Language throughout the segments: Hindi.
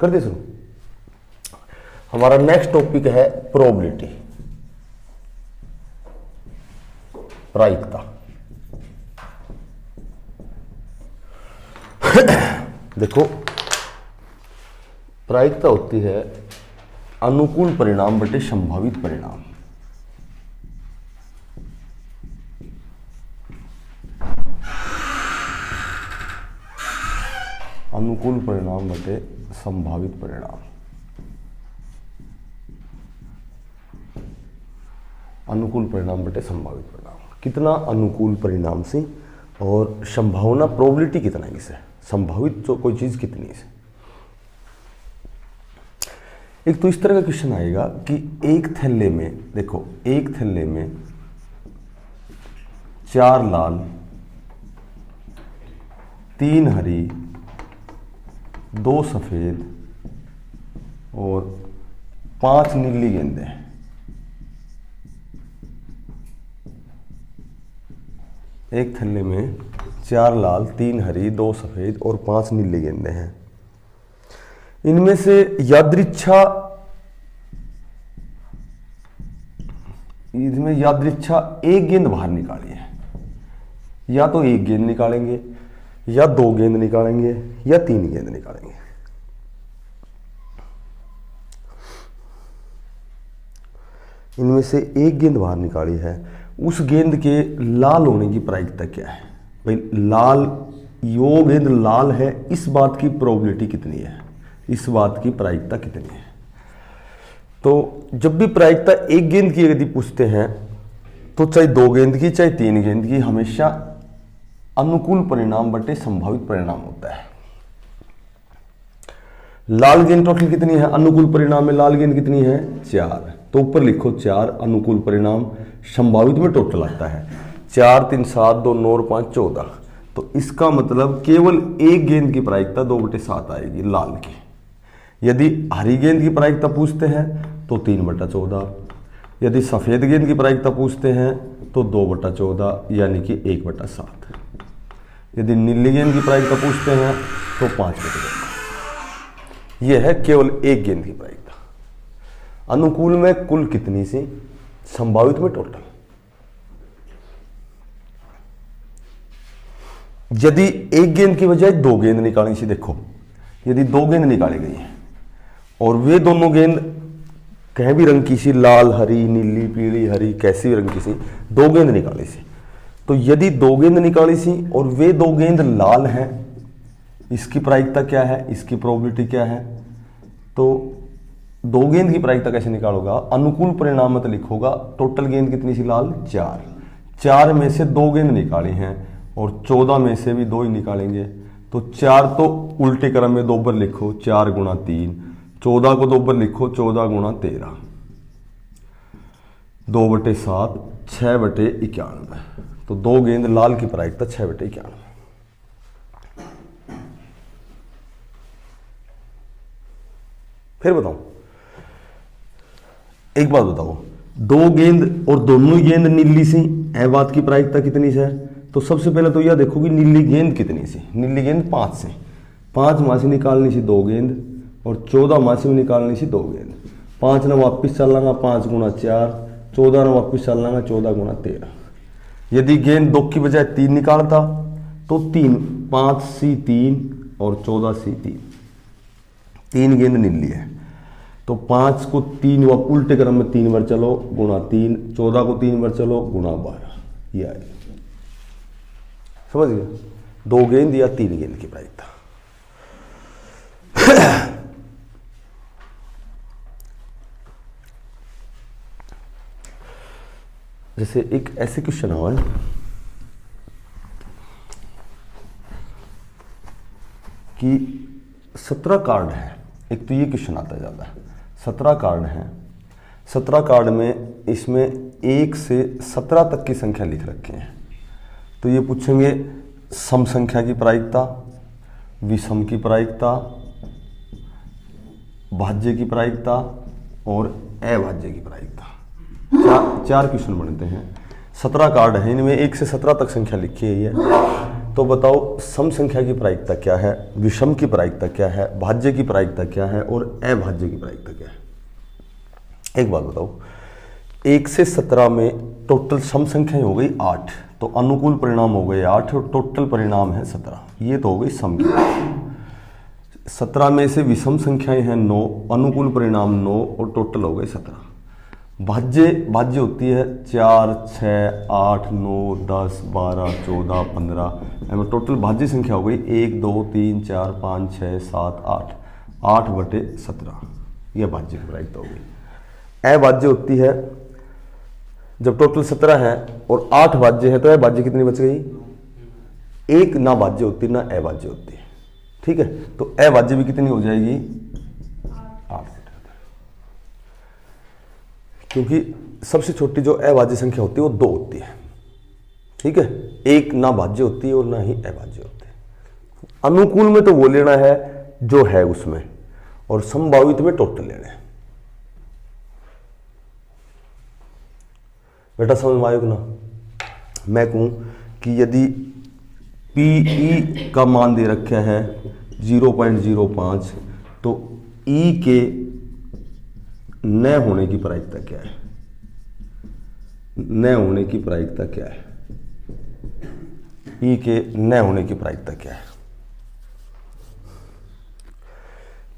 कर दे शुरू। हमारा नेक्स्ट टॉपिक है प्रोबेबिलिटी, प्रायिकता। देखो, प्रायिकता होती है अनुकूल परिणाम बटे संभावित परिणाम। अनुकूल परिणाम बटे संभावित परिणाम। अनुकूल परिणाम बटे संभावित परिणाम। कितना अनुकूल परिणाम से और संभावना प्रोबेबिलिटी कितना है इसे, संभावित जो कोई चीज कितनी है। एक तो इस तरह का क्वेश्चन आएगा कि एक थैले में, देखो एक थैले में 4 लाल 3 हरी 2 सफेद और 5 नीली गेंदें हैं। एक थैले में 4 लाल 3 हरी 2 सफेद और 5 नीली गेंदें हैं। इनमें से यादृच्छा एक गेंद बाहर निकाली है। या तो एक गेंद निकालेंगे, या 2 गेंद निकालेंगे, या 3 गेंद निकालेंगे। इनमें से एक गेंद बाहर निकाली है। उस गेंद के लाल होने की प्रायिकता क्या है भाई? लाल, यो गेंद लाल है, इस बात की प्रोबेबिलिटी कितनी है, इस बात की प्रायिकता कितनी है। तो जब भी प्रायिकता एक गेंद की यदि पूछते हैं तो चाहे 2 गेंद की चाहे 3 गेंद की, हमेशा अनुकूल परिणाम बटे संभावित परिणाम होता है। लाल गेंद टोटल कितनी है? अनुकूल परिणाम में लाल गेंद कितनी है? 4। तो ऊपर लिखो 4 अनुकूल परिणाम, संभावित में टोटल आता है 4 3 7 2 9 और 5 14। तो इसका मतलब केवल एक गेंद की प्रायिकता 2/7 आएगी लाल की। यदि हरी गेंद की प्रायिकता पूछते हैं तो 3/14। यदि सफेद गेंद की प्रायिकता पूछते हैं तो 2/14 यानी कि 1/7। यदि नीली गेंद की प्रायिकता पूछते हैं तो 5/14। यह है केवल एक गेंद की प्रायिकता। अनुकूल में कुल कितनी सी, संभावित में टोटल। यदि एक गेंद की बजाय 2 गेंद निकाली सी, देखो यदि 2 गेंद निकाली गई है और वे दोनों गेंद कहीं भी रंग की सी, लाल हरी नीली पीली हरी कैसी भी रंग की सी, 2 गेंद निकाली सी, तो यदि 2 गेंद निकाली सी और वे 2 गेंद लाल हैं, इसकी प्रायिकता क्या है, इसकी प्रोबेबिलिटी क्या है? तो 2 गेंद की प्रायिकता कैसे निकालोगा? अनुकूल परिणाम मत लिखोगा। टोटल गेंद कितनी सी लाल? 4 में से 2 गेंद निकाली हैं और 14 में से भी 2 ही निकालेंगे। तो 4 तो उल्टे क्रम में 2 बार लिखो, 4 गुणा 3। 14 को 2 बार लिखो, 14 गुणा 13। 2/7 6/91। तो 2 गेंद लाल की प्रायिकता 6/91। फिर बताओ, एक बात बताओ, 2 गेंद और दोनों ही गेंद नीली सी, ए बात की प्रायिकता कितनी से है? तो सबसे पहले तो यह देखो कि नीली गेंद कितनी सी। नीली गेंद 5 से, 5 मां से निकालनी सी 2 गेंद और 14 मां से भी निकालनी सी 2 गेंद। 5 ने वापिस चल लांगा 5 गुणा 4, 14 ने वापिस चल लांगा 14 गुणा 13। यदि गेंद 2 की बजाय 3 निकालता तो 3, 5 सी 3 और 14 सी 3, 3 गेंद नीली है। तो 5 को 3 व उल्टे क्रम में 3 बार चलो गुणा 3, 14 को 3 बार चलो गुणा 12। ये आएगा, समझ गए? 2 गेंद या 3 गेंद की प्रायिकता। जैसे एक ऐसे क्वेश्चन हुआ है कि 17 कार्ड है। एक तो ये क्वेश्चन आता है ज़्यादा, 17 कार्ड हैं। 17 कार्ड में इसमें 1 से 17 तक की संख्या लिख रखे हैं। तो ये पूछेंगे सम संख्या की प्रायिकता, विषम की प्रायिकता, भाज्य की प्रायिकता और अभाज्य की प्रायिकता। 4 क्वेश्चन बनते हैं। 17 कार्ड हैं, इनमें 1 से 17 तक संख्या लिखी है। तो बताओ सम संख्या की प्रायिकता क्या है, विषम की प्रायिकता क्या है, भाज्य की प्रायिकता क्या है और अभाज्य की प्रायिकता क्या है। एक बात बताओ, 1 से 17 में टोटल सम संख्याएं हो गई 8, तो अनुकूल परिणाम हो गए 8 और टोटल परिणाम है 17। ये तो हो गई सम की। 17 में से विषम संख्याएं हैं 9, अनुकूल परिणाम 9 और टोटल हो गए 17। भाज्य होती है 4, 6, 8, 9, 10, 12, 14, 15। टोटल भाज्य संख्या हो गई 1, 2, 3, 4, 5, 6, 7, 8, 8/17। यह भाज्य की प्रायिकता हो गई। अभाज्य होती है जब टोटल 17 है और 8 भाज्य है, तो अभाज्य कितनी बच गई? 1 ना भाज्य होती ना अभाज्य होती है। ठीक है, तो अभाज्य भी कितनी हो जाएगी? 8। क्योंकि सबसे छोटी जो अभाज्य संख्या होती है वो 2 होती है। ठीक है, 1 ना भाज्य होती है और ना ही अभाज्य होती है। अनुकूल में तो वो लेना है जो है उसमें, और संभावित में टोटल लेना है। बेटा समझ में आएगा ना? मैं कहूं कि यदि PE का मान दे रखा है 0.05, तो E के न होने की प्रायिकता क्या है? न होने की प्रायिकता क्या है? E के न होने की प्रायिकता क्या है?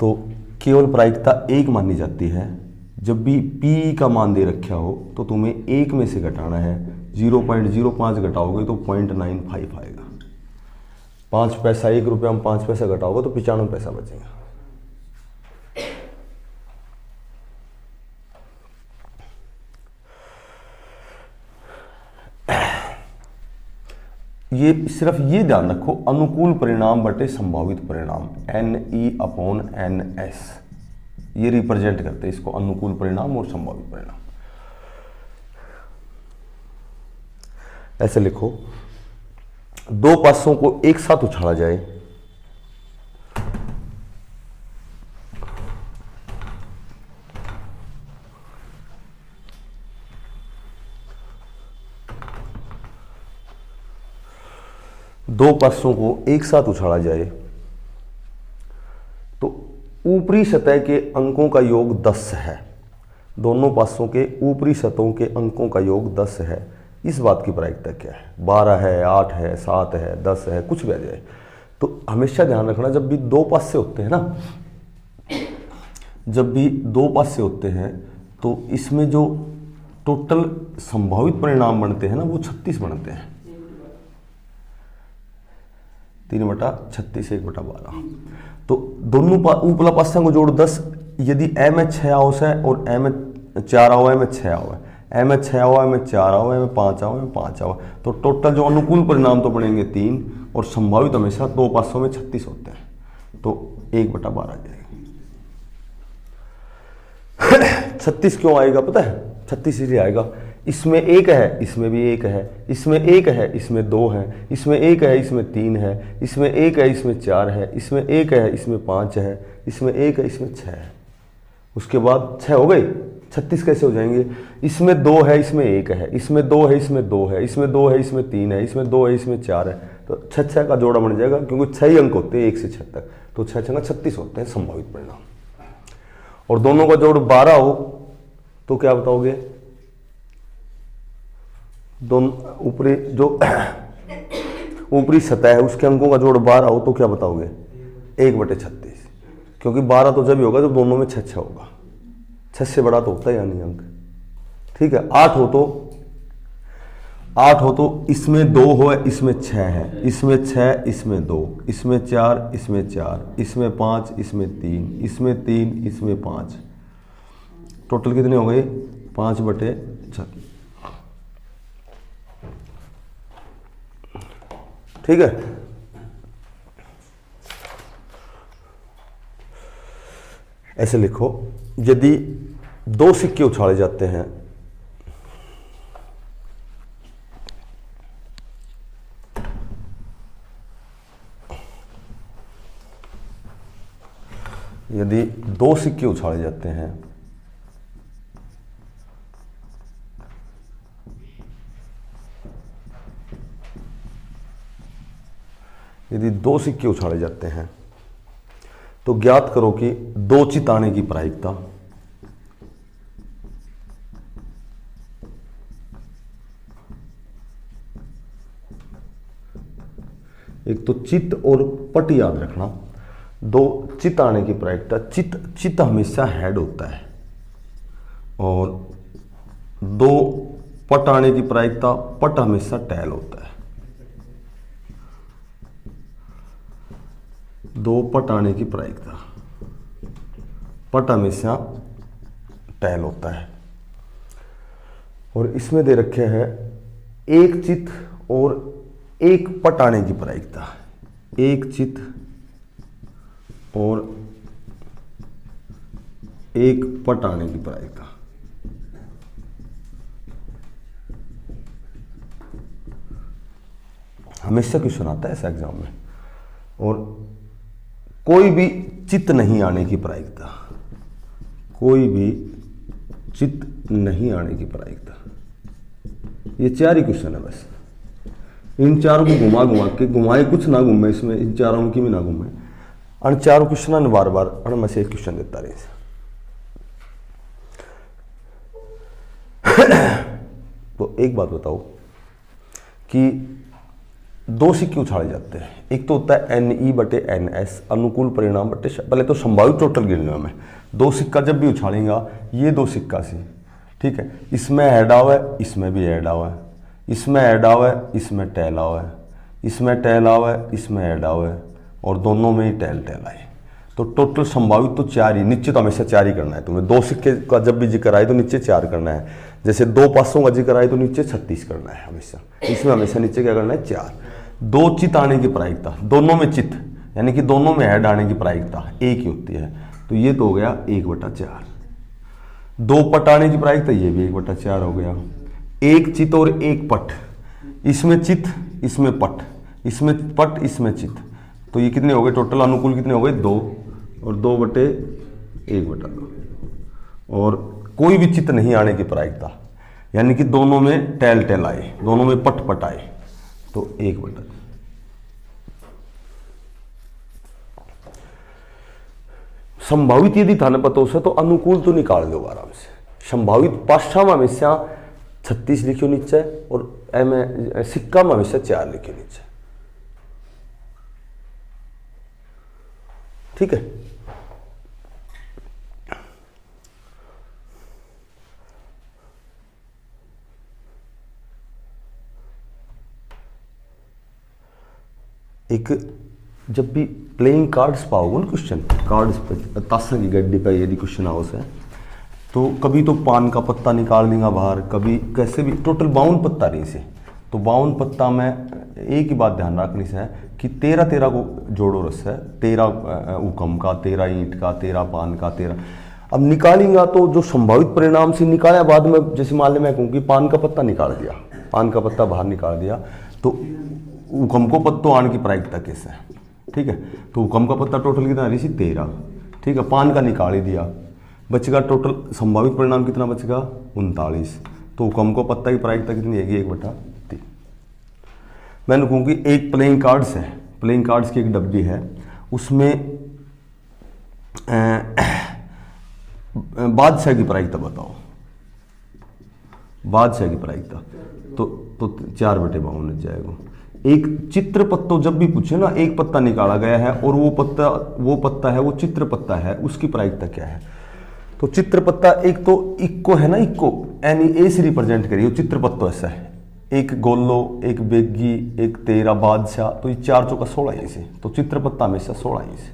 तो केवल प्रायिकता 1 मानी जाती है। जब भी PE का मान दे रखा हो तो तुम्हें 1 में से घटाना है। 0.05 घटाओगे तो 0.95 आएगा। 5 पैसा, 1 रुपया में 5 पैसा घटाओगे तो 95 पैसा बचेगा। ये सिर्फ ये ध्यान रखो, अनुकूल परिणाम बटे संभावित परिणाम, NE/NS, ये रिप्रेजेंट करते हैं इसको, अनुकूल परिणाम और संभावित परिणाम। ऐसे लिखो, 2 पासों को एक साथ उछाला जाए तो ऊपरी सतह के अंकों का योग 10 है। दोनों पासों के ऊपरी सतहों के अंकों का योग 10 है। इस बात की प्रायिकता क्या है? 12 है, 8 है, 7 है, 10 है, कुछ भी आ जाए। तो हमेशा ध्यान रखना, जब भी 2 पासे होते हैं ना, जब भी 2 पासे होते हैं तो इसमें जो टोटल संभावित परिणाम बनते हैं ना, वो 36 बनते हैं। 3/36, 1/12। तो दोनों ऊपला पासा को जोड़ 10। यदि M में 6 आओ है और M में 4 आओ है, M में 6 आओ है, M में 6 आओ है, M में 4 आओ है, M में 5 आओ है, M में 5 आओ है, तो टोटल जो अनुकूल परिणाम तो बनेंगे 3, और संभावित हमेशा 2 पासों में 36 होते हैं, तो 1/12 आ जाएगा। 36 क्यों आएगा पता है? 36 इसलिए आएगा, इसमें 1 है, इसमें भी 1 है, इसमें 1 है, इसमें 2 है, इसमें 1 है, इसमें 3 है, इसमें 1 है, इसमें 4 है, इसमें 1 है, इसमें 5 है, इसमें 1 है, इसमें 6 है। उसके बाद 6 हो गई, 36 कैसे हो जाएंगे? इसमें 2 है, इसमें 1 है, इसमें 2 है, इसमें 2 है, इसमें 2 है, इसमें 3 है, इसमें 2 है, इसमें 4 है, तो 6 का जोड़ा बन जाएगा, क्योंकि 6 ही अंक होते हैं 1 से 6 तक, तो 6 36 होते हैं संभावित परिणाम। और दोनों का जोड़ 12 हो तो क्या बताओगे? दोनों ऊपरी जो ऊपरी सतह है उसके अंकों का जोड़ 12 हो तो क्या बताओगे? 1/36, क्योंकि 12 तो जब ही होगा जब दोनों में 6 होगा। 6 से बड़ा तो होता है या नहीं अंक? ठीक है, 8 हो तो इसमें 2 हो, इसमें 6 है, इसमें 6, इसमें 2, इसमें 4, इसमें 4, इसमें 5, इसमें 3, इसमें 3, इसमें 5, टोटल कितने हो गए? 5/36। ठीक है, ऐसे लिखो, यदि 2 सिक्के उछाले जाते हैं यदि 2 सिक्के उछाले जाते हैं यदि 2 सिक्के उछाले जाते हैं तो ज्ञात करो कि 2 चित आने की प्रायिकता। एक तो चित और पट याद रखना, 2 चित आने की प्रायिकता। चित हमेशा हेड होता है और 2 पट आने की प्रायिकता, पट हमेशा टेल होता है। 2 पट आने की प्रायिकता, पट हमेशा टेल होता है। और इसमें दे रखे हैं 1 चित और 1 पट आने की प्रायिकता। 1 चित और 1 पट आने की प्रायिकता। हमेशा क्वेश्चन आता है ऐसा एग्जाम में। और कोई भी चित नहीं आने की प्रायिकता, कोई भी चित नहीं आने की प्रायिकता। ये 4 ही क्वेश्चन है बस। इन चारों को घुमा घुमा के, घुमाए कुछ ना घूमे इसमें, इन चारों की भी ना घूमे, और 4 क्वेश्चन बार बार और मैं से एक क्वेश्चन देता रहे। तो एक बात बताओ कि 2 सिक्के उछाले जाते हैं। एक तो होता है NE/NS, अनुकूल परिणाम बटे, पहले तो संभावित टोटल गिनना हमें। 2 सिक्का जब भी उछालेगा, ये 2 सिक्का से, ठीक है, इसमें हेड आवा है, इसमें भी हेड आवा है, इसमें हेड आवा है, इसमें टेल आवा है, इसमें टेल आवा है, इसमें हेड आवा है, और दोनों में ही टेल आए। तो टोटल संभावित तो 4 ही, नीचे तो हमेशा 4 ही करना है तुम्हें। 2 सिक्के का जब भी जिक्र आए तो नीचे 4 करना है। जैसे 2 पासों का जिक्र आए तो नीचे 36 करना है हमेशा। इसमें हमेशा नीचे क्या करना है, 4। 2 चित आने की प्रायिकता, दोनों में चित यानी कि दोनों में हेड आने की प्रायिकता 1 ही होती है, तो ये तो हो गया 1/4। 2 पट आने की प्रायिकता, ये भी 1/4 हो गया। 1 चित और 1 पट, इसमें चित इसमें पट, इसमें पट इसमें चित, तो ये कितने हो गए टोटल अनुकूल, कितने हो गए 2, और 2/1/2। और कोई भी चित नहीं आने की प्रायिकता, यानी कि दोनों में टेल आए, दोनों में पट आए, तो 1/। संभावित यदि थाने पता हो तो अनुकूल तो निकाल दो आराम से। संभावित पाठशाला में हमेशा 36 लिखियो नीचे, और एम सिक्का में हमेशा 4 लिखियो नीचे, ठीक है। एक जब भी प्लेइंग कार्ड्स पाओगे ना, क्वेश्चन कार्ड्स पे ताशा की गड्डी पे यदि क्वेश्चन हाउस है, तो कभी तो पान का पत्ता निकाल देगा बाहर, कभी कैसे भी, टोटल 52 पत्ता रही से। तो 52 पत्ता में एक ही बात ध्यान रखनी से है कि 13 को जोड़ो रस है, 13 हुक्म का, 13 ईंट का, 13 पान का, 13। अब निकालेंगे तो जो संभावित परिणाम से निकाला बाद में, जैसे मान ले मैं कहूँ कि पान का पत्ता निकाल दिया, पान का पत्ता बाहर निकाल दिया, तो हुक्म को पत्तों आने की प्रायिकता कैसे है, ठीक है। तो हुक्म का पत्ता टोटल कितना रही सी 13, ठीक है। पान का निकाल ही दिया, बचेगा टोटल संभावित परिणाम कितना बचेगा 39। तो हुक्म को पत्ता की प्रायिकता कितनी है 1/3। मैंने कहूँ कि एक प्लेइंग कार्ड्स है, प्लेइंग कार्ड्स की एक डब्बी है, उसमें बादशाह की प्रायिकता बताओ, बादशाह की प्रायिकता, तो 4/52 लग जाएगा। एक चित्र पत्तों जब भी पूछे ना, एक पत्ता निकाला गया है और वो पत्ता है, वो चित्र पत्ता है, उसकी प्रायिकता क्या है। तो चित्र पत्ता एक तो इक्को है ना, इक्को यानी ए से रिप्रेजेंट करिए, चित्र पत्तो ऐसा है, एक गोलो, एक बेगी, एक 13 बादशाह, तो ये 4 चौका 16 ही से। तो चित्र पत्ता हमेशा 16 ही से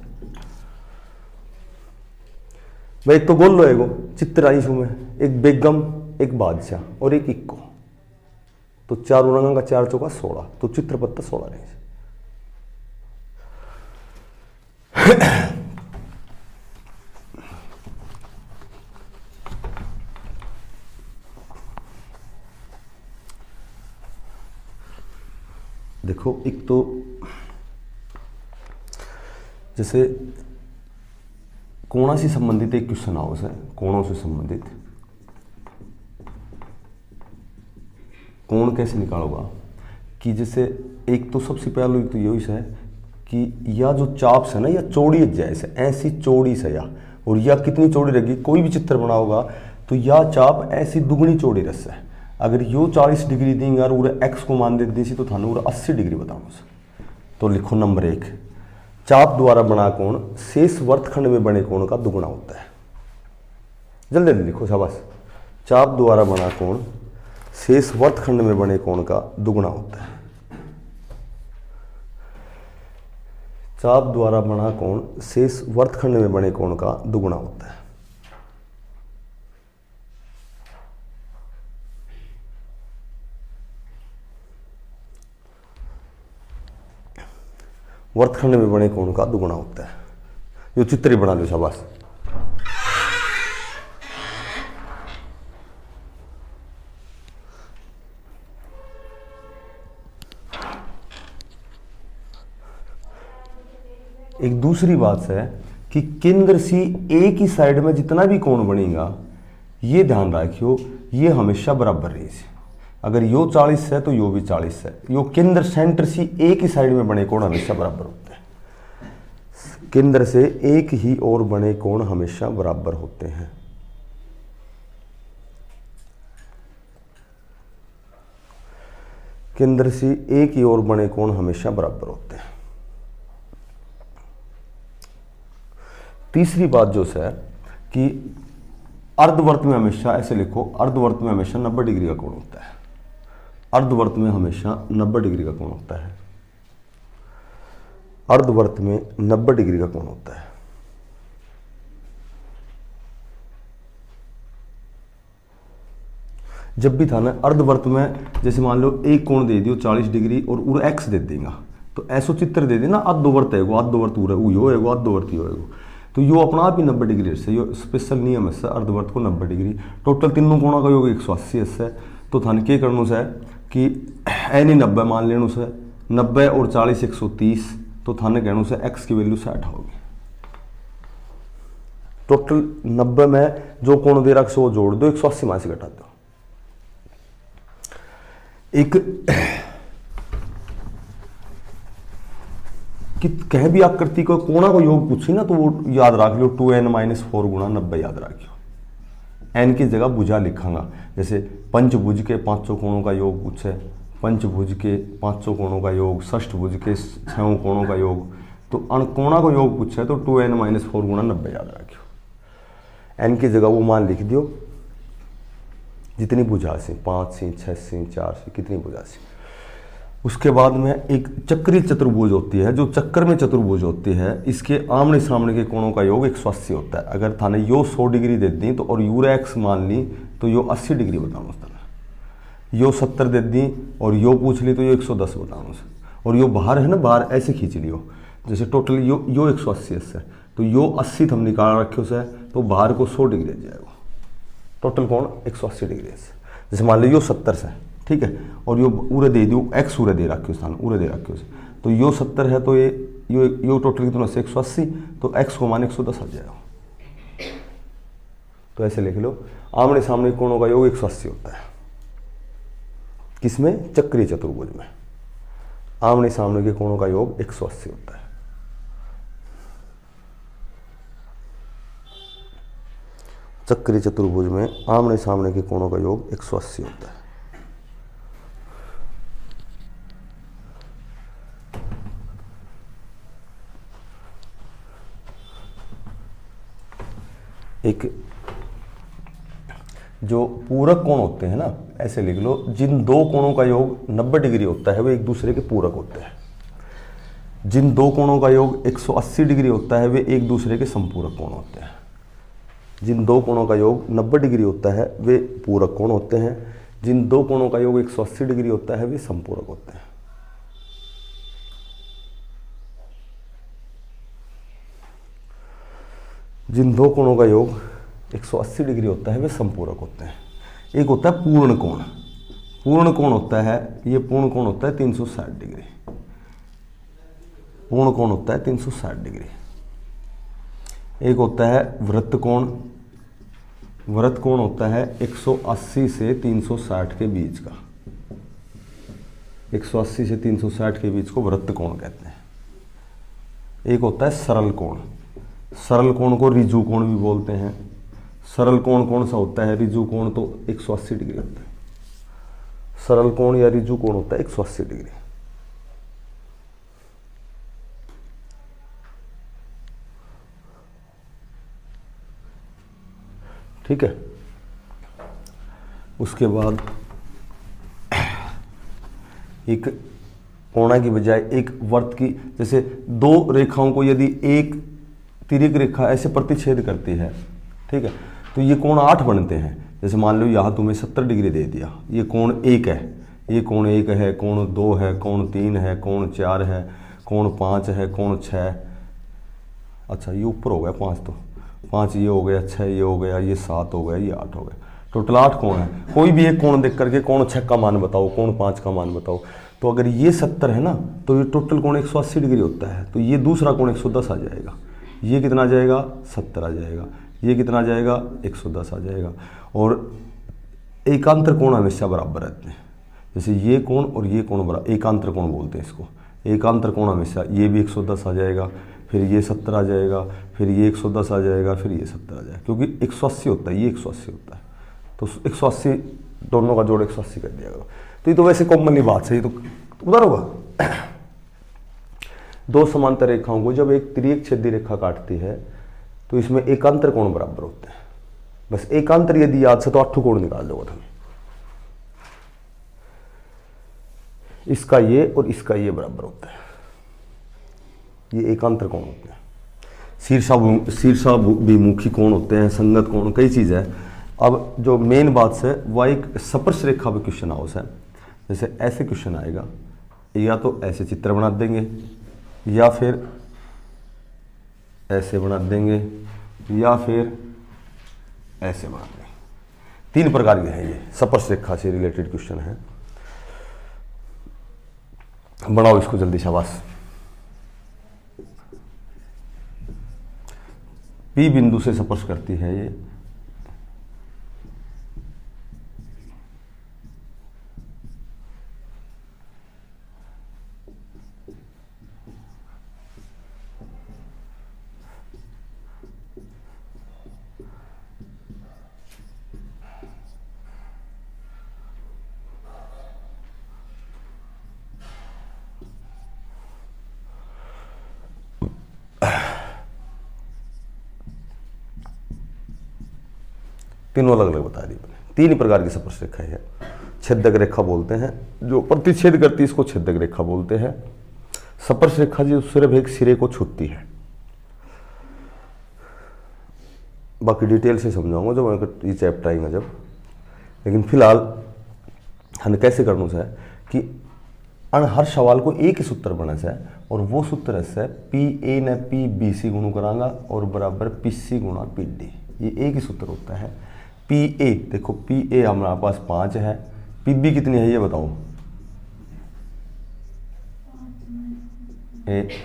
भाई। एक तो गोलो है, चित्र आई में एक बेगम, एक बादशाह और एक इक्को, तो 4 रंगा का 4 चौका 16, तो चित्र पत्ता 16 रही से। देखो एक तो जैसे कोणा से संबंधित एक क्वेश्चन हाउस है, कोणों से संबंधित कोण कैसे निकालोगा, कि जैसे एक तो सबसे पहले तो यही है कि यह जो चाप्स है ना, यह चौड़ी जैसे ऐसी चौड़ी से या, और यह कितनी चौड़ी रहेगी, कोई भी चित्र बना होगा तो यह चाप ऐसी दुगनी चौड़ी रस है। अगर यो 40 डिग्री देंगे और उरे एक्स को मान देती सी तो थानू 80 डिग्री बताऊँ। तो लिखो नंबर 1, चाप द्वारा बना कोण शेष वर्तखंड में बने कोण का दुगुना होता है। जल्दी जल्दी लिखो, शाबाश। चाप द्वारा बना कोण शेष वर्तखंड में बने कोण का दुगुना होता है। चाप द्वारा बना कोण शेष वर्तखंड में बने कोण का दुगुना होता है। वर्तखंड में बने कोण का दुगुना होता है। यो चित्र ही बना लो, शाबाश। एक दूसरी बात है कि केंद्र सी एक ही साइड में जितना भी कोण बनेगा, ये ध्यान रखियो, ये हमेशा बराबर रही। अगर यो 40 है तो यो भी 40 है। यो केंद्र सेंटर सी एक ही साइड में बने कोण हमेशा बराबर होते हैं। केंद्र से एक ही ओर बने कोण हमेशा बराबर होते हैं। केंद्र से एक ही ओर बने कोण हमेशा बराबर होते हैं। तीसरी बात जो है कि अर्धवर्त में हमेशा, ऐसे लिखो, अर्धवर्त में हमेशा 90 डिग्री का कोण होता है। अर्धवर्त में हमेशा 90 डिग्री का कोण होता है। अर्धवर्त में 90 डिग्री का कोण होता है। जब भी था ना अर्धवर्त में, जैसे मान लो एक कोण दे दियो 40 डिग्री और उर एक्स दे देगा, तो ऐसो चित्र दे देना अर्धवर्त है, अर्धवर्त उर है, अर्धवर्त यो है, तो यो अपना आप ही 90 डिग्री से, यो स्पेशल नियम है अर्धवर्त को 90 डिग्री। टोटल तीनों कोणों का योग 180 है। तो थाने के करना से कि एनी 90 मान लेने से, 90 और 40 130, तो थाने कहने से एक्स की वैल्यू 60 होगी। टोटल 90 में जो कोण दे रखा वो जोड़ दो, 180 में से घटा दो। एक कि कह भी आकृति को कोणा को योग पूछी ना, तो वो याद रख लो 2n-4 गुणा 90 याद रखियो। एन की जगह भुजा लिखांगा। जैसे पंचभुज के 500 कोणों का योग पूछे, पंचभुज के 500 कोणों का योग, षष्ठभुज के 6 कोणों का योग, तो अणकोणा को योग पूछे तो 2n-4 गुणा 90 याद रखियो। एन की जगह वो मान लिख दियो जितनी भुजा से, 5 से 6 से 4 से कितनी भुजा से। उसके बाद में एक चक्रीय चतुर्भुज होती है, जो चक्कर में चतुर्भुज होती है, इसके आमने सामने के कोणों का योग 180 होता है। अगर थाने यो 100 डिग्री दे दी तो, और यूरा एक्स मान ली तो यो 80 डिग्री बताऊँ थाने। यो 70 दे दी और यो पूछ ली तो यो 110 बताऊँ। और यो बाहर है ना, बाहर ऐसे खींच लियो, जैसे टोटल यो 180 है, तो यो 80 हम निकाल रखे से, तो बाहर को 100 डिग्री जाएगा। टोटल कोण 180 डिग्री से। जैसे मान लो यो 70 से, ठीक है, और यो उरे दे दियो, एक्स उरे दे रखे स्थान, उरे दे रखे से, तो यो 70 है तो यो टोटल कितना से 180, तो एक्स को मान 110 आ जाएगा। तो ऐसे लिख लो, आमने सामने कोणों का योग 180 होता है। किसमें? चक्रीय चतुर्भुज में आमने सामने के कोणों का योग 180 होता है। चक्रीय चतुर्भुज में आमने सामने के कोणों का योग 180 होता है। एक जो पूरक कोण होते हैं ना, ऐसे लिख लो, जिन दो कोणों का योग 90 डिग्री होता है वे एक दूसरे के पूरक होते हैं। जिन दो कोणों का योग 180 डिग्री होता है वे एक दूसरे के संपूरक कोण होते हैं। जिन दो कोणों का योग 90 डिग्री होता है वे पूरक कोण होते हैं। जिन दो कोणों का योग 180 डिग्री होता है वे संपूरक होते हैं। जिन दो कोणों का योग 180 डिग्री होता है वे संपूरक होते हैं। एक होता है पूर्ण कोण। पूर्ण कोण होता है, ये पूर्ण कोण होता है 360 डिग्री। पूर्ण कोण होता है 360 डिग्री। एक होता है वृत्त कोण। वृत्त कोण होता है 180 से 360 के बीच का। 180 से 360 के बीच को वृत्त कोण कहते हैं। एक होता है सरल कोण। सरल कोण को रिजु कोण भी बोलते हैं। सरल कोण कौन सा होता है? रिजु कोण तो 180 डिग्री होता है। सरल कोण या रिजु कोण होता है 180 डिग्री। ठीक है। उसके बाद एक कोणा की बजाय एक वर्त की, जैसे दो रेखाओं को यदि एक तिर्यक रेखा ऐसे प्रतिच्छेद करती है, ठीक है, तो ये कोण 8 बनते हैं। जैसे मान लो यहाँ तुम्हें 70 डिग्री दे दिया, ये कोण 1 है, ये कोण 1 है, कोण 2 है, कोण 3 है, कोण 4 है, कोण 5 है, कोण 6, अच्छा ये ऊपर हो गया 5, तो 5 ये हो गया, 6 ये हो गया, ये 7 हो गया, ये 8 हो गया, टोटल 8 कोण है। कोई भी एक कोण देख करके कोण 6 का मान बताओ, कोण 5 का मान बताओ। तो अगर ये 70 है ना, तो ये टोटल कोण 180 डिग्री होता है, तो ये दूसरा कोण 110 आ जाएगा। ये कितना आ जाएगा? 70 आ जाएगा। ये कितना आ जाएगा? 110 आ जाएगा। और एकांतर कोण हमेशा बराबर रहते हैं। जैसे ये कोण और ये कोण बराबर, एकांतर कोण बोलते हैं इसको। एकांतर कोण हमेशा, ये भी 110 आ जाएगा, फिर ये 70 आ जाएगा, फिर ये 110 आ जाएगा, फिर ये 70 आ जाएगा, क्योंकि 180 होता है, ये 180 होता है, तो 180 दोनों का जोड़ 180 कर दिया करो। तो ये तो वैसे कॉमनली बात है, ये तो उधर होगा। दो समांतर रेखाओं को जब एक तिर्यक छेदी रेखा काटती है तो इसमें एकांतर कोण बराबर होते हैं। बस एकांतर यदि याद से तो 8 कोण निकाल दोगे तुम। इसका ये और इसका ये बराबर होता है, ये एकांतर कोण होते हैं। शीर्षाभिमुखी कोण होते हैं, संगत कोण, कई चीज़ है। अब जो मेन बात से वह एक स्पर्श रेखा पे क्वेश्चन हाउस है। जैसे ऐसे क्वेश्चन आएगा, या तो ऐसे चित्र बना देंगे, या फिर ऐसे बना देंगे, या फिर ऐसे बना देंगे। 3 प्रकार के हैं ये, स्पर्श रेखा से रिलेटेड क्वेश्चन है। बनाओ इसको जल्दी, शाबाश। पी बिंदु से स्पर्श करती है ये, तीनों अलग अलग बता दी मैंने। 3 प्रकार की स्पर्श रेखा है। छेदक रेखा बोलते हैं, जो प्रतिच्छेद करती है इसको छेदक रेखा बोलते हैं। स्पर्श रेखा जो सिर्फ एक सिरे को छूती है। बाकी डिटेल से समझाऊंगा जब ये चैप्टर आएगा जब। लेकिन फिलहाल हमें कैसे करना है कि हर सवाल को एक ही सूत्र बना है, और वो सूत्र है पी ए ने पी बी सी गुणु करांगा और बराबर पी सी गुणा पी डी। ये एक ही सूत्र होता है। पी ए, देखो पी ए हमारे पास 5 है, पी बी कितनी है ये बताओ।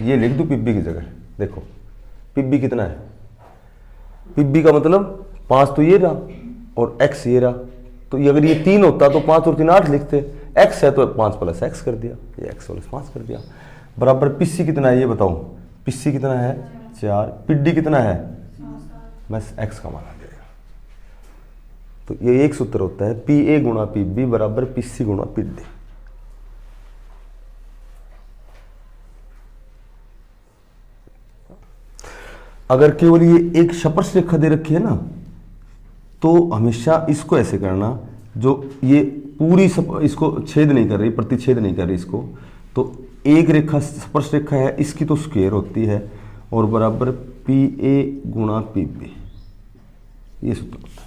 ये लिख दो पी बी की जगह, देखो पी बी कितना है। पी बी का मतलब 5 तो ये रहा और x ये रहा, तो अगर ये 3 होता तो 5 और 3 8 लिखते। x है तो 5 + x कर दिया, ये x + 5 कर दिया। बराबर पी सी कितना है ये बताओ। पी सी कितना है 4, पी डी कितना है, बस x का मान आ जाएगा। तो ये एक सूत्र होता है पी ए गुणा पी बी बराबर पी सी गुणा पी डी। अगर केवल ये एक स्पर्श रेखा दे रखी है ना, तो हमेशा इसको ऐसे करना, जो ये पूरी इसको छेद नहीं कर रही, प्रतिच्छेद नहीं कर रही इसको, तो एक रेखा स्पर्श रेखा है, इसकी तो स्क्वायर होती है और बराबर पी ए गुणा पी बी, ये सूत्र होता है।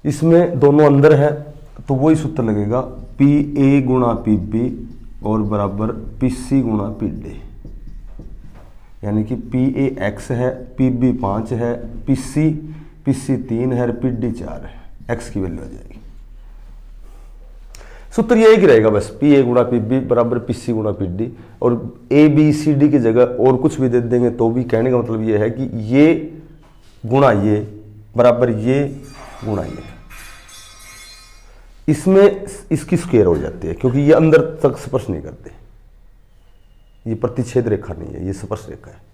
इसमें दोनों अंदर है तो वही सूत्र लगेगा पी ए गुणा पी बी और बराबर पी सी गुणा पी डी। यानी कि पी ए एक्स है, पी बी 5 है, पी सी 3 है और पी डी 4 है। एक्स की वैल्यू आ जाएगी। सूत्र ये एक ही रहेगा बस, पी ए गुणा पी बी बराबर पी सी गुणा पी डी, और ए बी सी डी की जगह और कुछ भी दे देंगे तो भी कहने का मतलब ये है कि ये गुणा ये बराबर ये गुणा ये, इसमें इसकी स्क्वायर हो जाती है क्योंकि ये अंदर तक स्पर्श नहीं करते, ये प्रतिच्छेद रेखा नहीं है, ये स्पर्श रेखा है।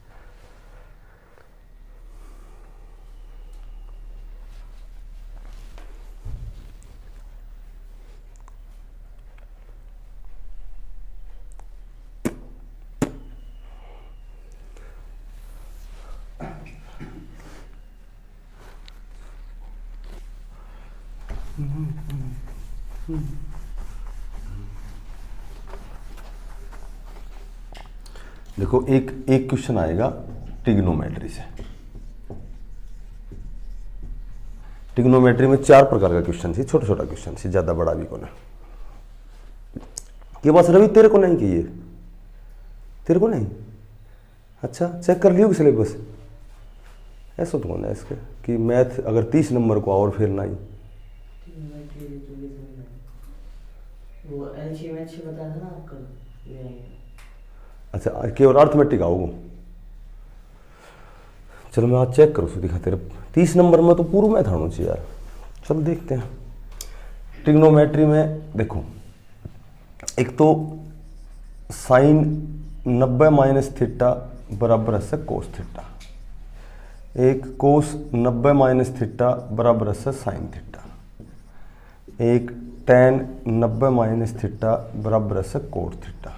देखो एक क्वेश्चन आएगा ट्रिग्नोमेट्री से। ट्रिग्नोमेट्री में 4 प्रकार का क्वेश्चन थी, छोटा छोटा क्वेश्चन थी, ज्यादा बड़ा भी कोना के पास। रवि तेरे को नहीं कि ये तेरे को नहीं, अच्छा चेक कर लियो सिलेबस। ऐसा तो होना है इसके कि मैथ अगर 30 नंबर को और फिर नहीं वो एलसी में अच्छी बता था ना आपको। अच्छा केवल अर्थमेटिक आओगे, चलो मैं आज चेक करूँ दिखा तेरे 30 नंबर में तो पूरा मैथ आना चाहिए यार। चल देखते हैं ट्रिग्नोमेट्री में। देखो एक तो साइन 90 माइनस थीटा बराबर है कोस थीटा, एक कोस 90 माइनस थीटा बराबर है साइन थीटा, एक tan 90 माइनस थीटा बराबर है कोट थीटा,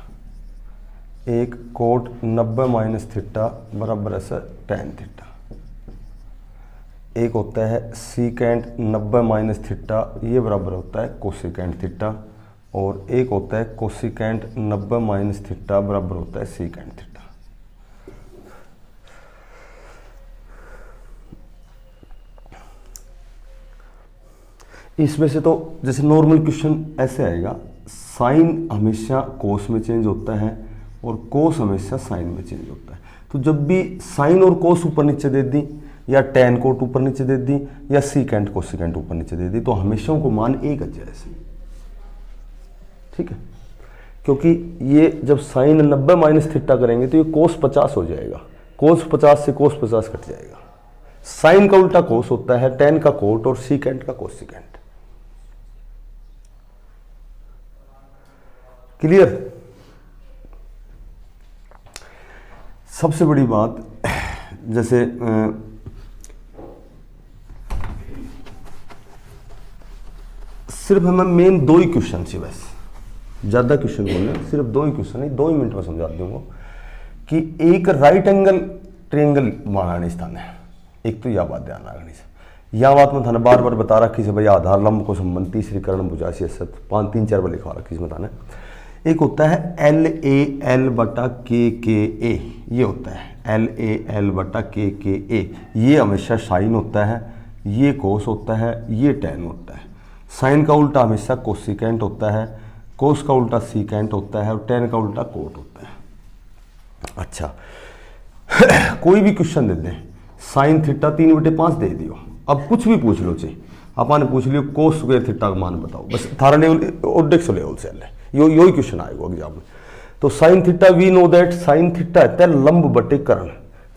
एक कोट 90 माइनस थीटा बराबर है tan थीटा, एक होता है सीकेंट 90 माइनस थीटा, ये बराबर होता है कोसिकेंट थीटा, और एक होता है कोसिकेंट 90 माइनस थीटा बराबर होता है सीकेंट थीटा। इसमें से तो जैसे नॉर्मल क्वेश्चन ऐसे आएगा, साइन हमेशा कोस में चेंज होता है और कोस हमेशा साइन में चेंज होता है। तो जब भी साइन और कोस ऊपर नीचे दे दी, या टेन कोट ऊपर नीचे दे दी, या सीकेंट कोसिकेंट ऊपर नीचे दे दी, तो हमेशा को मान एक आ जाए ऐसे, ठीक है। क्योंकि ये जब साइन 90 माइनस थीटा करेंगे तो ये कोस 50 हो जाएगा, कोस 50 से कोस 50 कट जाएगा। साइन का उल्टा कोस होता है, टेन का कोट और सीकेंट का कोसिकेंट। क्लियर। सबसे बड़ी बात जैसे सिर्फ हमें मेन 2 ही क्वेश्चन थी बस, ज्यादा क्वेश्चन बोले, सिर्फ 2 ही क्वेश्चन है, 2 ही मिनट में समझा दूंगा कि एक राइट एंगल ट्रायंगल बनाने स्थान है। एक तो यह बात ध्यान रखनी से, यह बात मैं थाने बार बार बता रखी से भाई आधार लंब को संबंध तीसरी कर्ण भुजासी असत 5-3-4 बार लिखवा रखी से बताने। एक होता है LAL बटा KKA, ये होता है LAL बटा KKA, ये हमेशा साइन होता है, ये कोस होता है, ये टेन होता है। साइन का उल्टा हमेशा कोसिकेंट होता है, कोस का उल्टा सीकेंट होता है और टेन का उल्टा कोट होता है। अच्छा कोई भी क्वेश्चन दे दें, साइन थीटा 3/5 दे दियो, अब कुछ भी पूछ लो चाहिए, अपन ने पूछ लियो कोस स्क्वायर थीटा का मान बताओ, बस थारा लेवल ओडेक्स लेवल से है, यो ही क्वेश्चन आएगा एग्जाम में। तो sine theta we know that sine theta होता है लंब बटे कर्ण,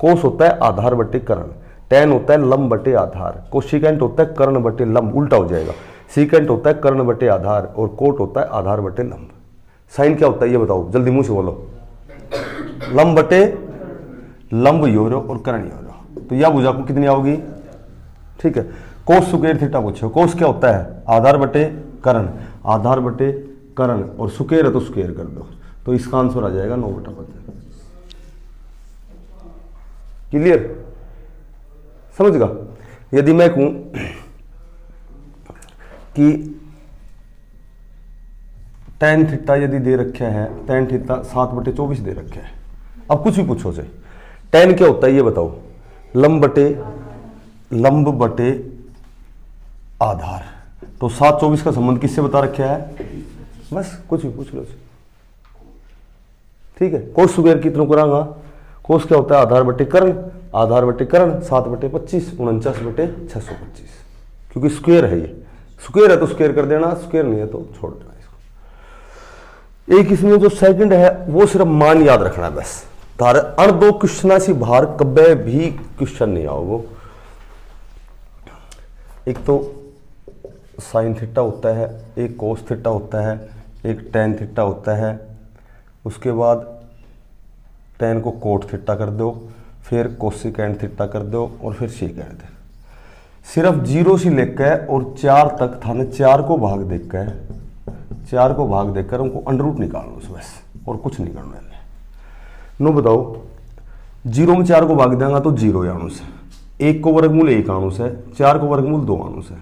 कोस होता है आधार बटे कर्ण, टेन होता है लंब बटे आधार, कोसिकेंट होता है कर्ण बटे लंब, उल्टा हो जाएगा, सीकेंट होता है कर्ण बटे आधार और कोट होता है आधार बटे लंब। साइन क्या होता है ये बताओ जल्दी मुंह से बोलो। लंब बटे लंब योरो और कर्ण योरो, तो यह भुजा को कितनी आओगी, ठीक है। कोस स्क्वायर थीटा पूछो, कोस क्या होता है आधार बटे कर्ण, आधार बटे कर्ण और स्क्वायर है तो स्क्वायर कर दो, तो इसका आंसर आ जाएगा 9/15। क्लियर, समझ गा। यदि मैं कहूं कि tan थीटा यदि दे रखा है, tan थीटा 7/24 दे रखा है, अब कुछ भी पूछो से tan क्या होता है ये बताओ, लंब बटे आधार, तो 7/24 का संबंध किससे बता रखा है, बस कुछ भी पूछ लो, ठीक है। कोस स्क्वायर कितनों करांगा, कोस क्या होता है आधार बटे कर्ण, आधार बटे कर्ण 7/25 49/625, क्योंकि स्क्वायर है, ये स्क्वायर है तो स्क्वायर कर देना, स्क्वायर नहीं है तो छोड़ देना इसको। एक इसमें जो सेकंड है वो सिर्फ मान याद रखना है बस। तारे अण दो क्वेश्चन से बाहर कभी भी क्वेश्चन नहीं आओ। वो एक तो साइन थीटा होता है, एक कोस थीटा होता है, एक टेन थीटा होता है, उसके बाद टेन को कोट थीटा कर दो, फिर कोसिकेंट थीटा कर दो और फिर सेकेंड। सिर्फ 0 से लेकर और 4 तक था ना, 4 को भाग देकर हमको अंडर रूट निकालना उसमें बस, और कुछ नहीं करना है। नो बताओ, 0 में 4 को भाग देंगे तो 0 आनुस है, 1 को वर्गमूल 1 आनुस है, 4 को वर्गमूल 2 आनुस है,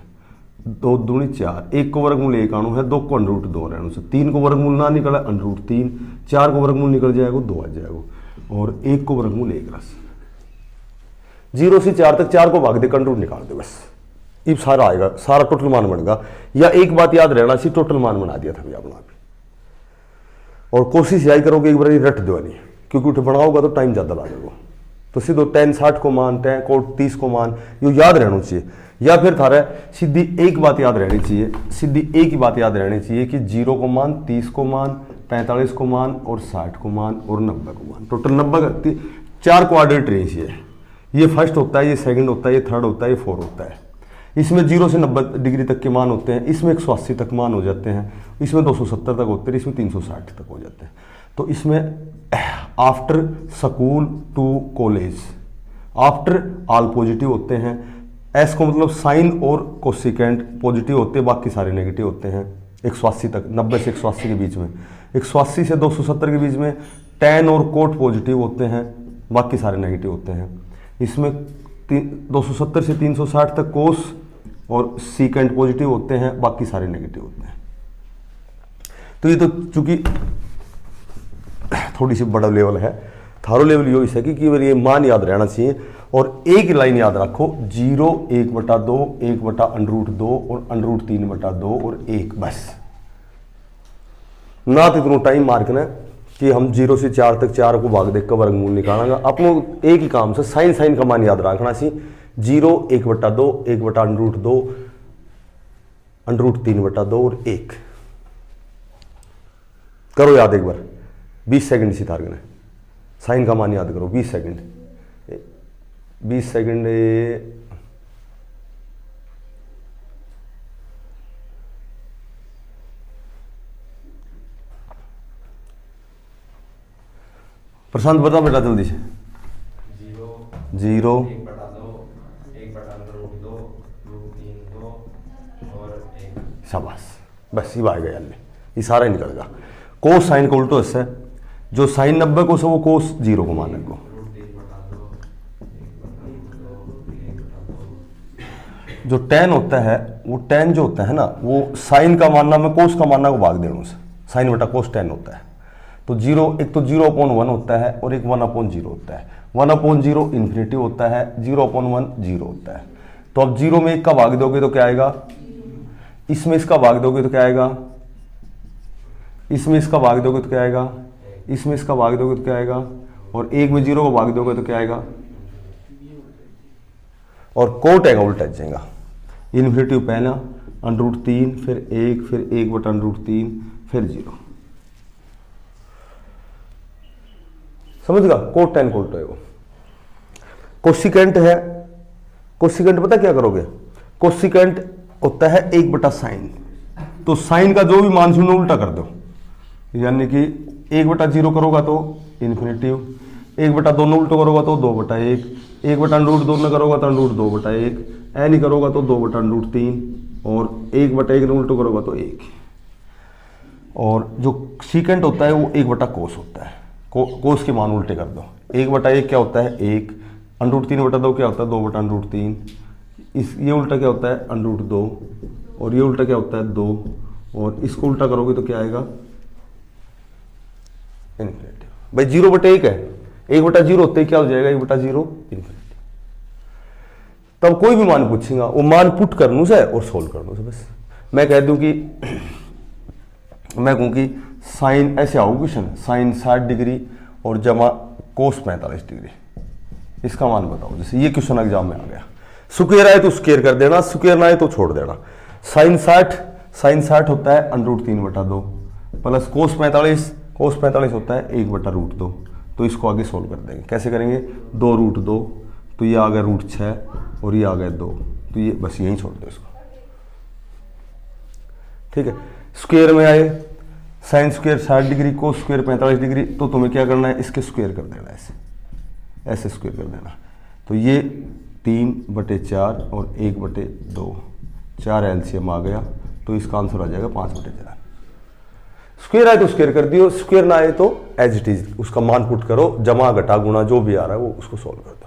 2 दूनी 4, 1 को वर्गमूल 1 आनु है, 2 को अंडर रूट 2 आनुस है, 3 को वर्गमूल ना निकला अंडर रूट 3, 4 को वर्गमूल निकल जाएगा 2 आ जाएगा, और 1 को वर्गमूल 1 रस। 0 से 4 तक 4 को भाग दे, अंडर रूट निकाल दे बस, ये सारा आएगा, सारा टोटल मान बनेगा। या एक बात याद रहना सी, टोटल मान बना दिया था भैया अपना भी। और कोशिश यही करोगे एक बार रट दो नहीं, क्योंकि उठ बनाओगा तो टाइम ज़्यादा लगेगा। तो सीधो 10 60 को मान, 10 को 30 को मान, ये याद रहना चाहिए। या फिर थारा सीधी एक बात याद रहनी चाहिए, सीधी एक ही बात याद रहनी चाहिए कि 0 को मान, 30 को मान, 45 को मान और 60 को मान और 90 को मान। टोटल 90 4 क्वाड्रेंट रेंज है। ये फर्स्ट होता है, ये सेकंड होता है, ये थर्ड होता है, ये फोर्थ होता है। इसमें 0 से 90 डिग्री तक के मान होते हैं, इसमें 180 तक मान हो जाते हैं, इसमें 270 तक होते हैं, इसमें 360 तक हो जाते हैं। तो इसमें after school to college, after all positive होते हैं। एस को मतलब साइन और कोसिकेंट पॉजिटिव होते हैं, बाकी सारे नेगेटिव होते हैं 180 तक, 90 से 180 के बीच में। 180 से 270 के बीच में टेन और कोट पॉजिटिव होते हैं, बाकी सारे नेगेटिव होते हैं। इसमें 270 से 360 तक कोस और सीकेंट पॉजिटिव होते हैं, बाकी सारे नेगेटिव होते हैं। तो ये तो चूंकि थोड़ी सी बड़ा लेवल है, थारो लेवल यो है कि ये मान याद रहना चाहिए। और एक लाइन याद रखो, 0 1/2 1/√2 और √3/2 और 1 बस। ना तो इतना टाइम मार्कना कि हम 0 से 4 तक 4 को भाग देकर वर्गमूल निकालेंगे। अपनों एक ही काम से साइन का मान याद रखना सी, 0 1/2 1/√2 √3/2 और 1 करो याद एक बार। 20 सेकंड सी थारगन है, साइन का मान याद करो। 20 सेकंड प्रशांत बता बेटा जल्दी से। 0 1/2 1/√2 √3/2 और 1। शाबाश, बस ये आ गया यार, ये सारा ही निकल गया। कोस साइन को उल्टो इससे, जो साइन 90 को से वो कोस 0 को मान को। जो टेन होता है वो टेन जो होता है ना, वो साइन का मानना में कोस का मानना को भाग देना से, साइन बटा कोस 10 होता है। तो 0 एक तो 0/1 होता है और एक 1/0 होता है। 1/0 इन्फिनिटिव होता है, 0/1 0 होता है। तो अब 0 में 1 का भाग दोगे तो क्या आएगा, इसमें इसका भाग दोगे तो क्या आएगा, इसमें इसका भाग दोगे तो क्या आएगा, इसमें इसका भाग दोगे तो क्या आएगा, और 1 में 0 को भाग दोगे तो क्या आएगा, और कोट आएगा उल्टा जाएगा। इन्फिनिटिव पहला √3 फिर 1 फिर 1/√3 फिर 0, समझ गा। कोट 10 को उल्टा है। कोसिकेंट है, कोसिकेंट पता क्या करोगे, कोसिकेंट होता है 1/sin। तो साइन का जो भी मान सुनो उल्टा कर दो, यानी कि 1/0 करोगा तो इन्फिनिटिव, 1/2 उल्टो करोगा तो 2/1, 1/√2 न करोगा तो √2/1, ऐ नहीं करोगा तो 2/√3, और 1/1 न उल्टो करोगा तो 1। और जो सीकेंट होता है वो 1/cos होता है, कोस के मान उल्टे कर दो। 1/1 क्या होता है 1, √3/2 क्या होता है 2/√3, इस ये उल्टा क्या होता है √2, और ये उल्टा क्या होता है 2, और इसको उल्टा करोगे तो क्या आएगा इन्फिनिटिव। भाई 0/1 है, 1/0 होते ही क्या हो जाएगा 1/0 इन्फिनिटी। तब कोई भी मान पूछेगा वो मान पुट करने से और सोल्व करने से। बस मैं कह दूं कि मैं कहूं कि साइन ऐसे आओ क्वेश्चन, साइन 60 डिग्री और जमा कोस 45 डिग्री, इसका मान बताओ। जैसे ये क्वेश्चन एग्जाम में आ गया, स्क्वायर आए तो स्क्वायर कर देना, स्क्वायर ना आए तो छोड़ देना। साइन 60 होता है √3/2, प्लस कोस 45 होता है 1/√2। तो इसको आगे सोल्व कर देंगे। कैसे करेंगे, 2√2, तो ये आ गया √6 और ये आ गया 2, तो ये बस यहीं छोड़ दो इसको। ठीक है, स्क्वायर में आए, sine square 60 degree, cos square 45 degree, तो तुम्हें क्या करना है, इसके स्क्वायर कर देना, ऐसे स्क्वायर कर देना। तो ये 3/4 और 1/2, 4 एलसीएम आ गया, तो इसका आंसर आ जाएगा 5/4। स्क्वायर आए तो स्क्वायर कर दियो, स्क्वायर ना आए तो एज इट इज उसका मान पुट करो, जमा घटा गुणा जो भी आ रहा है वो उसको सॉल्व कर दो।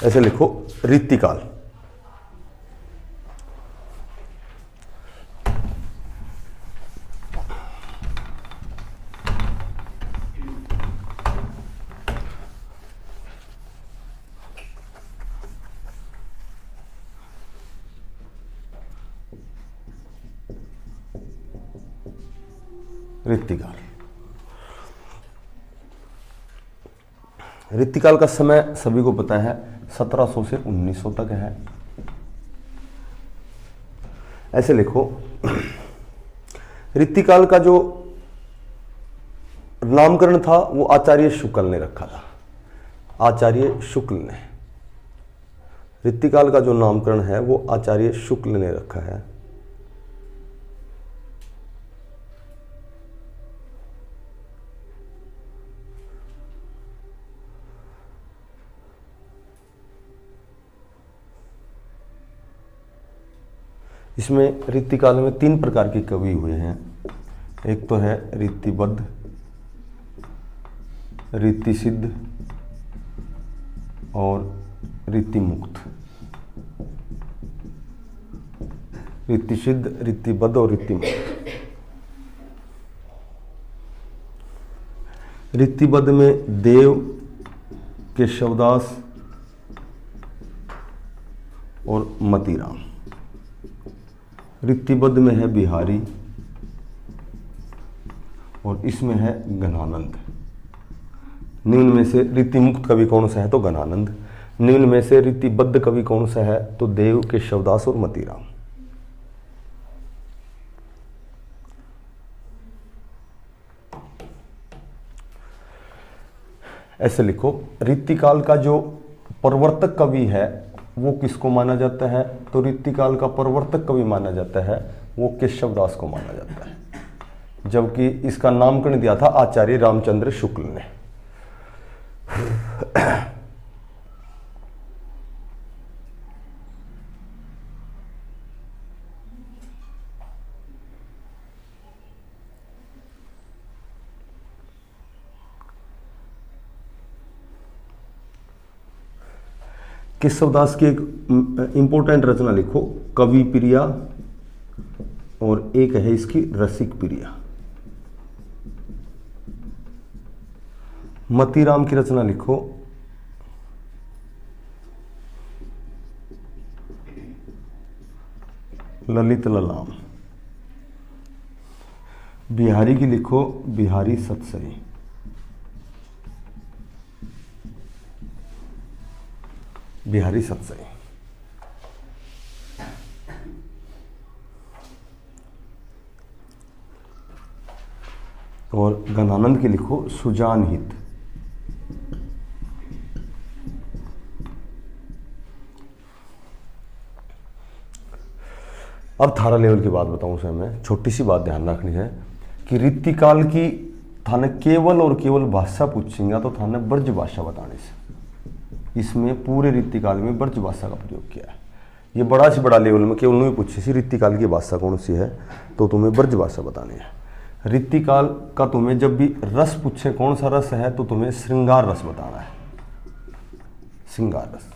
ऐसे लिखो ऋतिकाल। ऋतिकाल, ऋतिकाल का समय सभी को पता है 1700 से 1900 तक है। ऐसे लिखो ऋतिकाल का जो नामकरण था वो आचार्य शुक्ल ने रखा था। आचार्य शुक्ल ने ऋतिकाल का जो नामकरण है वो आचार्य शुक्ल ने रखा है। इसमें ऋतिकाल में 3 प्रकार के कवि हुए हैं। एक तो है ऋतिबद्ध, ऋतिसिद्ध और ऋतिमुक्त। ऋतिसिद्ध, ऋतिबद्ध और ऋतिमुक्त। ऋतिबद्ध में देव, केशवदास और मतीराम। ऋतिबद्ध में है बिहारी और इसमें है घनानंद। निम्न में से ऋतिमुक्त कवि कौन सा है, तो घनानंद। निम्न में से ऋतिबद्ध कवि कौन सा है, तो देव, केशवदास और मतीराम। ऐसे लिखो ऋतिकाल का जो प्रवर्तक कवि है वो किसको माना जाता है, तो ऋतिकाल का प्रवर्तक कवि माना जाता है वो केशवदास को माना जाता है, जबकि इसका नामकरण दिया था आचार्य रामचंद्र शुक्ल ने। केशवदास की एक इंपॉर्टेंट रचना लिखो, कवि प्रिया, और एक है इसकी रसिक प्रिया। मतीराम की रचना लिखो, ललित ललाम। बिहारी की लिखो बिहारी सतसई। बिहारी सतसई। और घनानंद की लिखो सुजान हित। अब थारा लेवल की बात बताऊं सर, मैं छोटी सी बात ध्यान रखनी है कि ऋतिकाल की थाने केवल और केवल भाषा पूछेंगे तो थाने ब्रज भाषा बताने से, इसमें पूरे ऋतिकाल में ब्रज भाषा का प्रयोग किया है। ये बड़ा से बड़ा लेवल में केवल नहीं पूछे सी ऋतिकाल की भाषा कौन सी है, तो तुम्हें ब्रज भाषा बतानी है। ऋतिकाल का तुम्हें जब भी रस पूछे कौन सा रस है, तो तुम्हें श्रृंगार रस बताना है, श्रृंगार रस।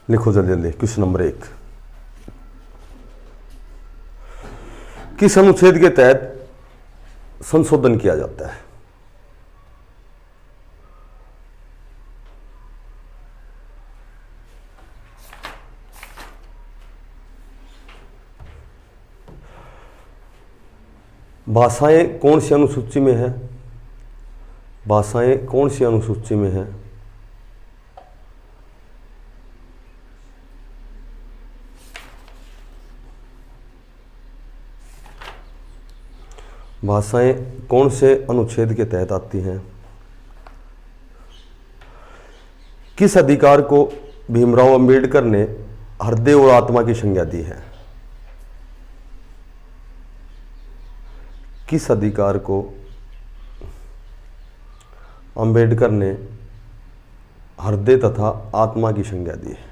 लिखो जल्दी जल्दी। क्वेश्चन नंबर 1, किस अनुच्छेद के तहत संशोधन किया जाता है? भाषाएं कौन सी अनुसूची में है? भाषाएं कौन सी अनुसूची में है? भाषाएं कौन से अनुच्छेद के तहत आती हैं? किस अधिकार को भीमराव अंबेडकर ने हृदय और आत्मा की संज्ञा दी है? किस अधिकार को अंबेडकर ने हृदय तथा आत्मा की संज्ञा दी है?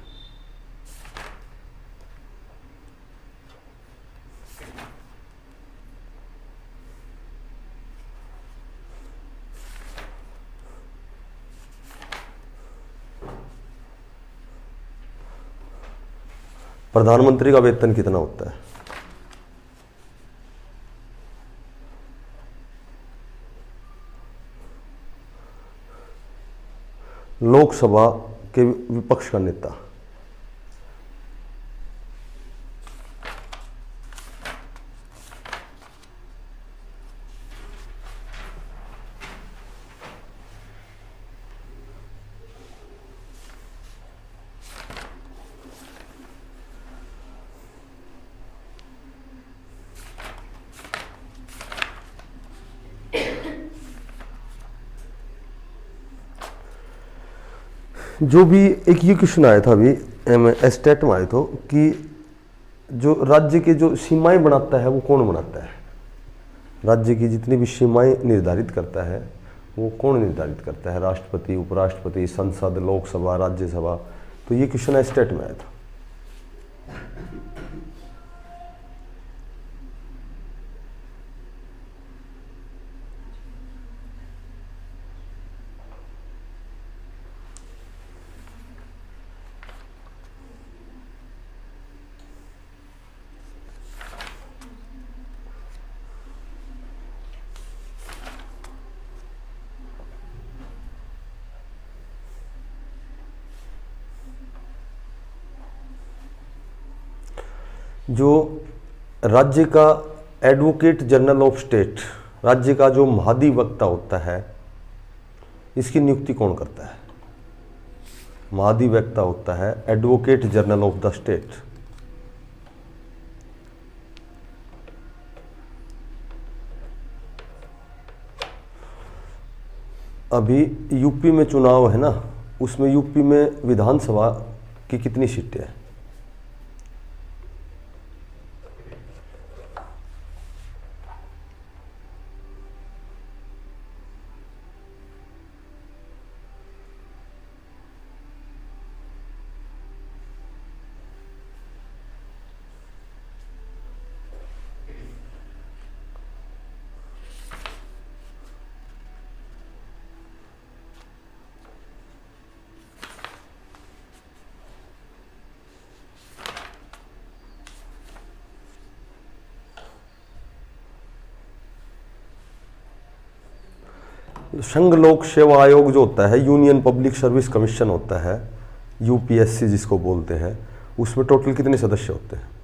प्रधानमंत्री का वेतन कितना होता है? लोकसभा के विपक्ष का नेता? जो भी एक ये क्वेश्चन आया था अभी एस्टेट में आया था कि जो राज्य के जो सीमाएं बनाता है वो कौन बनाता है? राज्य की जितनी भी सीमाएं निर्धारित करता है वो कौन निर्धारित करता है? राष्ट्रपति, उपराष्ट्रपति, संसद, लोकसभा, राज्यसभा। तो ये क्वेश्चन एस्टेट में आया था। जो राज्य का एडवोकेट जनरल ऑफ स्टेट, राज्य का जो महाधिवक्ता होता है, इसकी नियुक्ति कौन करता है? महाधिवक्ता होता है advocate general of the state. अभी यूपी में चुनाव है ना, उसमें यूपी में विधानसभा की कितनी सीटें हैं? संघ लोक सेवा आयोग जो होता है, यूनियन पब्लिक सर्विस कमीशन होता है, यूपीएससी जिसको बोलते हैं, उसमें टोटल कितने सदस्य होते हैं?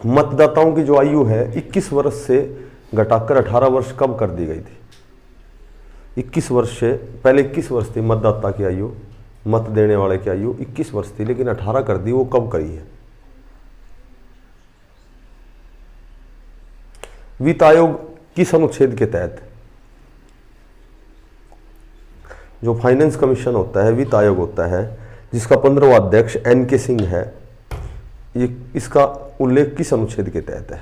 मतदाताओं की जो आयु है 21 वर्ष से घटाकर 18 वर्ष कब कर दी गई थी? 21 वर्ष से पहले 21 वर्ष थी मतदाता की आयु, मत देने वाले की आयु 21 वर्ष थी, लेकिन 18 कर दी। वो कब करी है? वित्त आयोग किस अनुच्छेद के तहत? जो फाइनेंस कमीशन होता है, वित्त आयोग होता है, जिसका 15वां अध्यक्ष NK सिंह है, ये इसका उल्लेख किस अनुच्छेद के तहत है?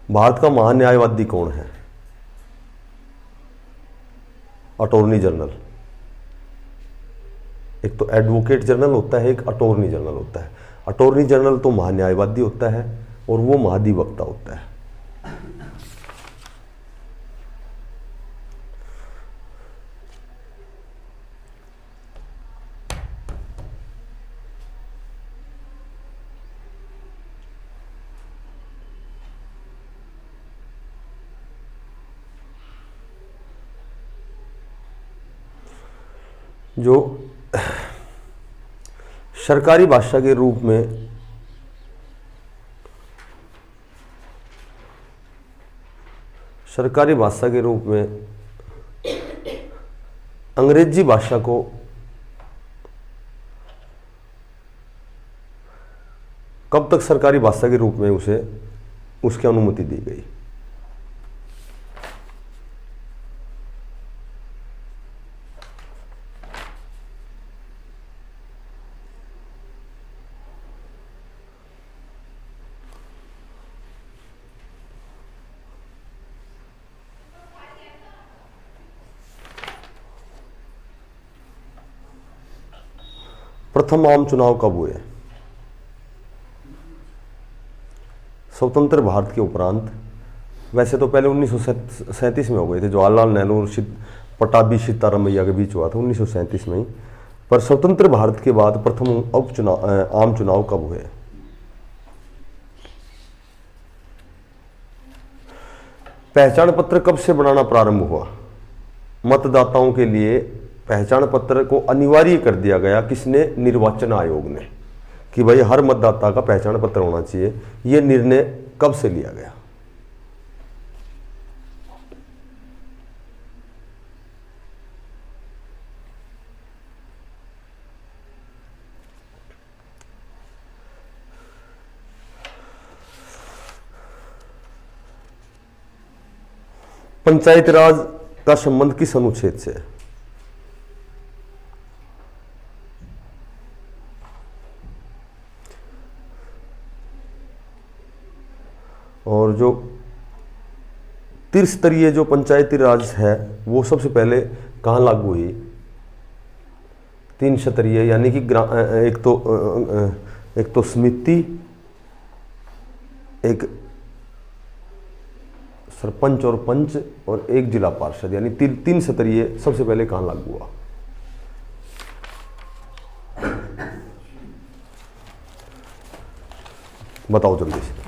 भारत का महान्यायवादी कौन है? Attorney general. एक तो एडवोकेट जनरल होता है, एक अटॉर्नी जनरल होता है। अटॉर्नी जनरल तो महान्यायवादी होता है और वो महाधिवक्ता होता है। जो सरकारी भाषा के रूप में अंग्रेजी भाषा को कब तक सरकारी भाषा के रूप में उसे उसकी अनुमति दी गई? प्रथम आम चुनाव कब हुए? स्वतंत्र भारत के उपरांत। वैसे तो पहले 1937 में हो गए थे, जवाहरलाल नेहरू और पटाभी सीतारामैया के बीच हुआ था 1937 में ही। पर स्वतंत्र भारत के बाद प्रथम आम चुनाव कब हुए? पहचान पत्र कब से बनाना प्रारंभ हुआ? मतदाताओं के लिए पहचान पत्र को अनिवार्य कर दिया गया किसने? निर्वाचन आयोग ने, कि भाई हर मतदाता का पहचान पत्र होना चाहिए। यह निर्णय कब से लिया गया? पंचायती राज का संबंध किस अनुच्छेद से है? और जो त्रिस्तरीय जो पंचायती राज है वो सबसे पहले कहाँ लागू हुई? 3 स्तरीय, यानी कि एक तो समिति, एक सरपंच और पंच और एक जिला पार्षद, यानी 3 स्तरीय सबसे पहले कहाँ लागू हुआ? बताओ जल्दी से।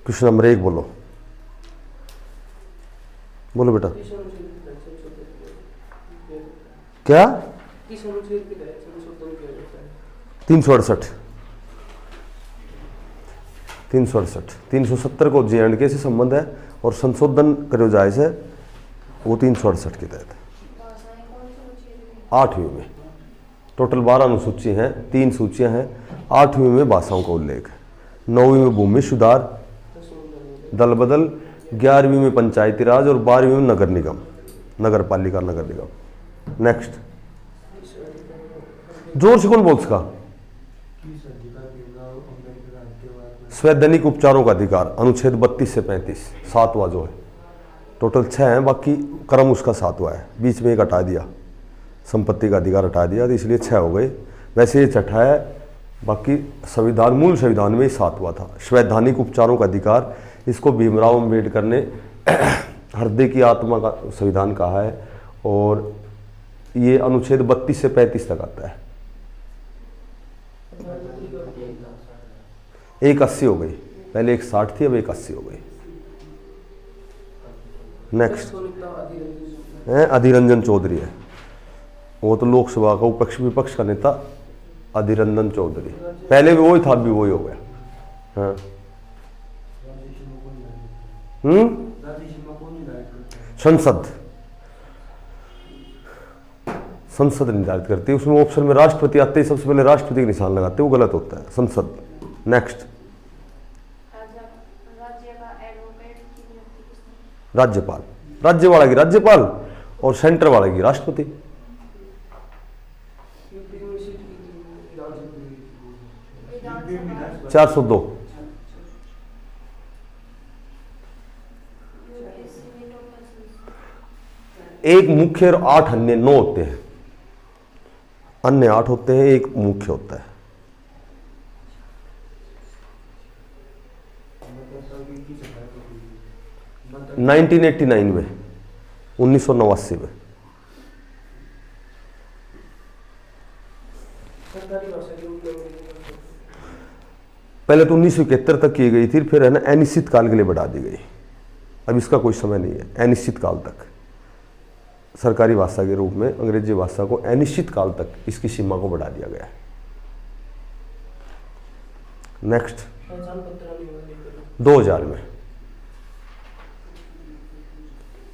क्वेश्चन नंबर 1 बोलो बेटा। क्या? 368 370 को JNK से संबंध है और संशोधन करो जाए से वो 368 के तहत 8वीं में। टोटल 12 अनुसूची हैं, 3 सूचियां हैं। 8वीं में भाषाओं का उल्लेख, 9वीं में भूमि सुधार, दल बदल, 11वीं में पंचायती राज और 12वीं में नगर निगम, नगर पालिका, नगर निगम। नेक्स्ट, जोर से कौन बोल सका? स्वैधानिक उपचारों का अधिकार, अनुच्छेद 32 से 35, 7वां जो है। टोटल 6 हैं, बाकी क्रम उसका 7वां है। बीच में एक हटा दिया, संपत्ति का अधिकार हटा दिया, तो इसलिए 6 हो गए। वैसे ये 6ठा है, बाकी संविधान, मूल संविधान में 7वां था। स्वैधानिक उपचारों का अधिकार, इसको भीमराव अम्बेडकर ने हृदय की आत्मा का संविधान कहा है और ये अनुच्छेद 32 से 35 तक आता है। 180 हो गई, पहले 160 थी, अब 180 हो गई। नेक्स्ट है अधीर रंजन चौधरी है, वो तो लोकसभा का विपक्ष का नेता अधीर रंजन चौधरी। पहले भी वही था, अभी वही हो गया। हाँ संसद निर्धारित करती है। उसमें ऑप्शन में राष्ट्रपति आते ही सबसे पहले राष्ट्रपति का निशान लगाते हैं, वो गलत होता है। संसद। नेक्स्ट, राज्यपाल। राज्य वाला की राज्यपाल और सेंटर वाला की राष्ट्रपति। 402। एक मुख्य और 8 अन्य, 9 होते हैं। अन्य 8 होते हैं, एक मुख्य होता है। 1989 में, 1989 में। सरकारी भाषा के रूप में पहले तो 1971 तक की गई थी, फिर है ना अनिश्चित काल के लिए बढ़ा दी गई। अब इसका कोई समय नहीं है, अनिश्चित काल तक सरकारी भाषा के रूप में अंग्रेजी भाषा को अनिश्चित काल तक इसकी सीमा को बढ़ा दिया गया है। नेक्स्ट, पहचान पत्र नहीं होने देते। 2000 में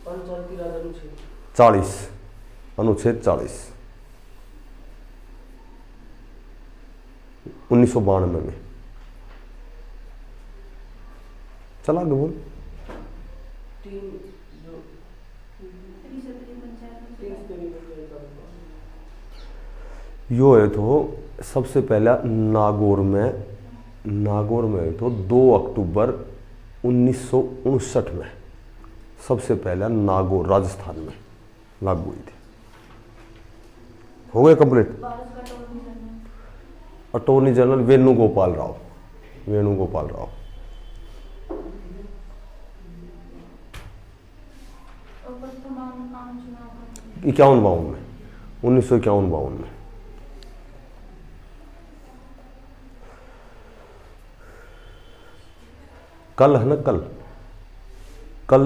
5 अनुच्छेद 40, अनुच्छेद 40, 1992 में। चला आगे बोल। 3 जो 3 यो है तो सबसे पहला नागौर में है तो 2 अक्टूबर 1959 में सबसे पहला नागौर राजस्थान में लागू हुई थी। हो गए complete. Attorney general Venugopal Rao, Venugopal Rao. 51-52 में, 1951-52 में। कल है ना, कल